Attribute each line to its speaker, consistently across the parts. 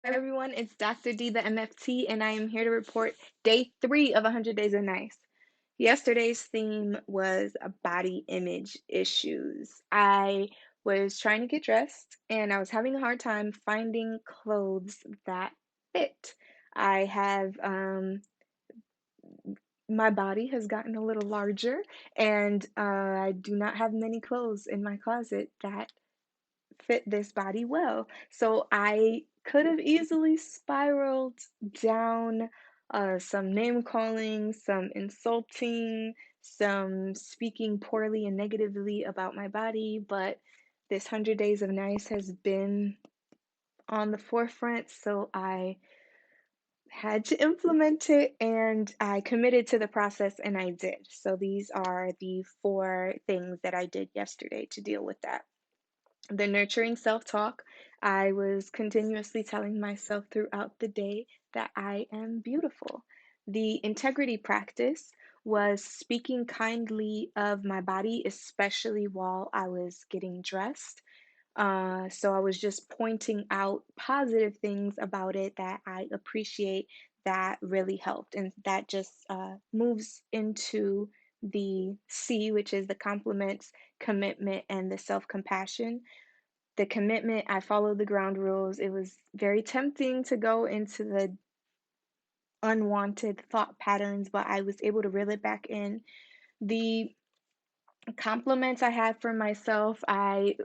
Speaker 1: Everyone, it's Dr. D, the MFT, and I am here to report day 3 of 100 Days of Nice. Yesterday's theme was body image issues. I was trying to get dressed and I was having a hard time finding clothes that fit. I have, my body has gotten a little larger, and I do not have many clothes in my closet that fit this body well. So I could have easily spiraled down some name calling, some insulting, some speaking poorly and negatively about my body, but this 100 Days of Nice has been on the forefront, so I had to implement it and I committed to the process and I did. So these are the 4 things that I did yesterday to deal with that. The nurturing self talk. I was continuously telling myself throughout the day that I am beautiful. The integrity practice was speaking kindly of my body, especially while I was getting dressed. So I was just pointing out positive things about it that I appreciate that really helped. And that just moves into the C, which is the compliments, commitment, and the self compassion. The commitment, I followed the ground rules. It was very tempting to go into the unwanted thought patterns, but I was able to reel it back in. The compliments I had for myself, I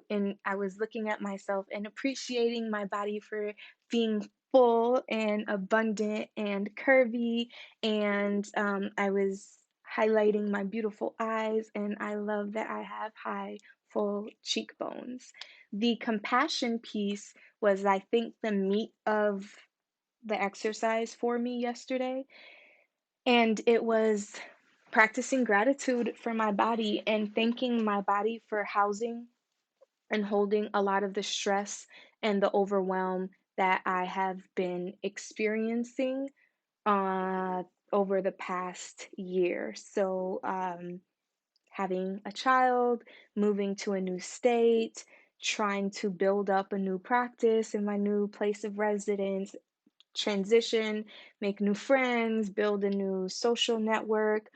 Speaker 1: was looking at myself and appreciating my body for being full and abundant and curvy, and I was highlighting my beautiful eyes, and I love that I have high, full cheekbones. The compassion piece was, I think, the meat of the exercise for me yesterday, and it was practicing gratitude for my body and thanking my body for housing and holding a lot of the stress and the overwhelm that I have been experiencing uh, over the past year. So, having a child, moving to a new state, trying to build up a new practice in my new place of residence, transition, make new friends, build a new social network.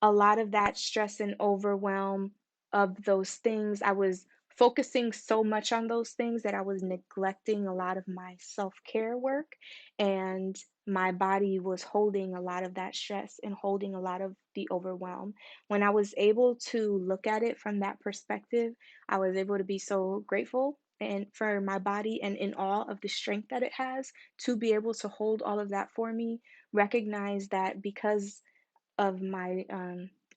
Speaker 1: A lot of that stress and overwhelm of those things, I was focusing so much on those things that I was neglecting a lot of my self care work. And my body was holding a lot of that stress and holding a lot of the overwhelm. When I was able to look at it from that perspective, I was able to be so grateful and for my body and in awe of the strength that it has to be able to hold all of that for me, recognize that because of my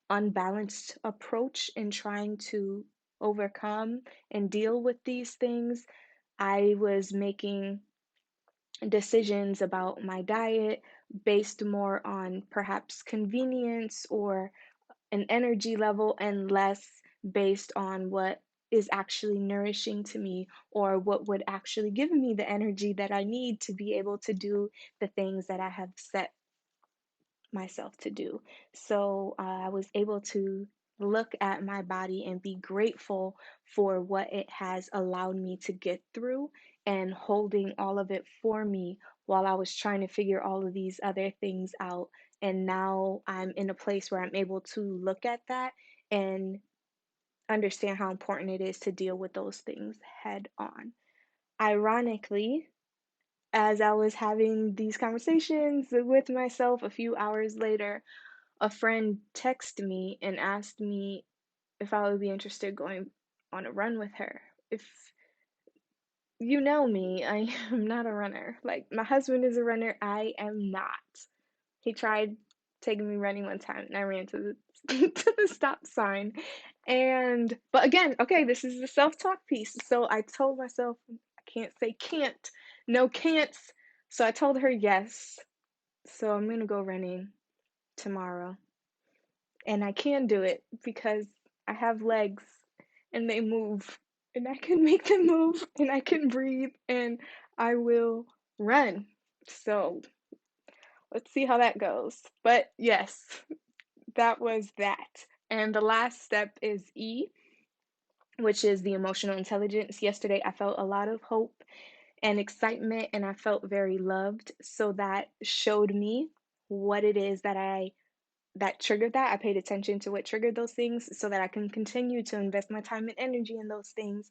Speaker 1: unbalanced approach in trying to overcome and deal with these things, I was making decisions about my diet based more on perhaps convenience or an energy level and less based on what is actually nourishing to me or what would actually give me the energy that I need to be able to do the things that I have set myself to do. So I was able to look at my body and be grateful for what it has allowed me to get through and holding all of it for me while I was trying to figure all of these other things out. And now I'm in a place where I'm able to look at that and understand how important it is to deal with those things head on. Ironically, as I was having these conversations with myself a few hours later, a friend texted me and asked me if I would be interested going on a run with her. If you know me, I am not a runner. Like, my husband is a runner, I am not. He tried taking me running one time and I ran to the to the stop sign. And but again, okay, this is the self-talk piece. So I told myself I can't say can't. No can'ts. So I told her yes. So I'm gonna go running tomorrow. And I can do it because I have legs and they move and I can make them move and I can breathe and I will run. So let's see how that goes. But yes, that was that. And the last step is E, which is the emotional intelligence. Yesterday, I felt a lot of hope and excitement, and I felt very loved. So that showed me what it is that triggered that. I paid attention to what triggered those things so that I can continue to invest my time and energy in those things.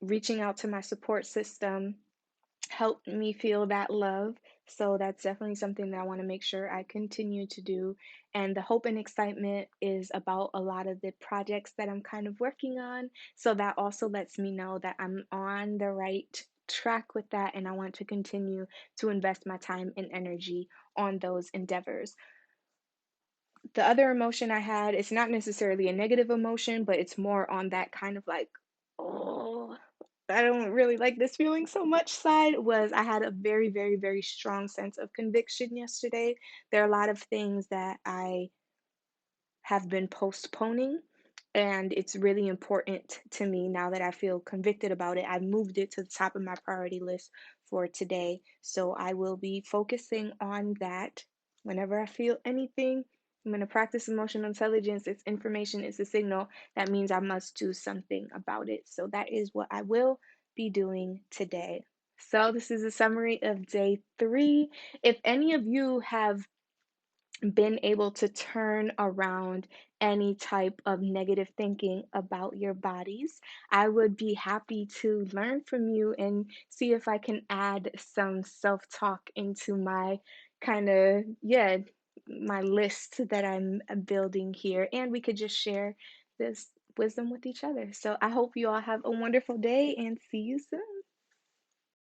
Speaker 1: Reaching out to my support system helped me feel that love. So that's definitely something that I want to make sure I continue to do. And the hope and excitement is about a lot of the projects that I'm kind of working on. So that also lets me know that I'm on the right track with that and I want to continue to invest my time and energy on those endeavors. The other emotion I had, it's not necessarily a negative emotion, but it's more on that kind of like, oh, I don't really like this feeling so much side, was I had a very, very, very strong sense of conviction yesterday. There are a lot of things that I have been postponing. And it's really important to me now that I feel convicted about it. I've moved it to the top of my priority list for today. So I will be focusing on that whenever I feel anything. I'm going to practice emotional intelligence. It's information, it's a signal. That means I must do something about it. So that is what I will be doing today. So, this is a summary of day 3. If any of you have been able to turn around any type of negative thinking about your bodies, I would be happy to learn from you and see if I can add some self talk into my kind of, yeah, my list that I'm building here. And we could just share this wisdom with each other. So I hope you all have a wonderful day and see you soon.